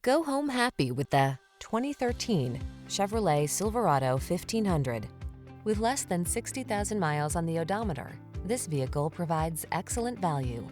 Go home happy with the 2013 Chevrolet Silverado 1500. With less than 60,000 miles on the odometer, this vehicle provides excellent value.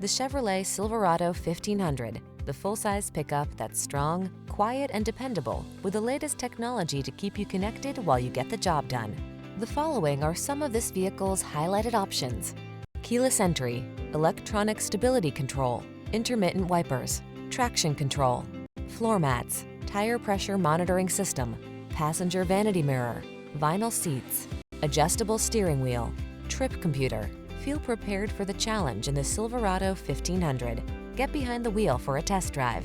The Chevrolet Silverado 1500, the full-size pickup that's strong, quiet, and dependable with the latest technology to keep you connected while you get the job done. The following are some of this vehicle's highlighted options: keyless entry, electronic stability control, intermittent wipers, traction control, floor mats, tire pressure monitoring system, passenger vanity mirror, vinyl seats, adjustable steering wheel, trip computer. Feel prepared for the challenge in the Silverado 1500. Get behind the wheel for a test drive.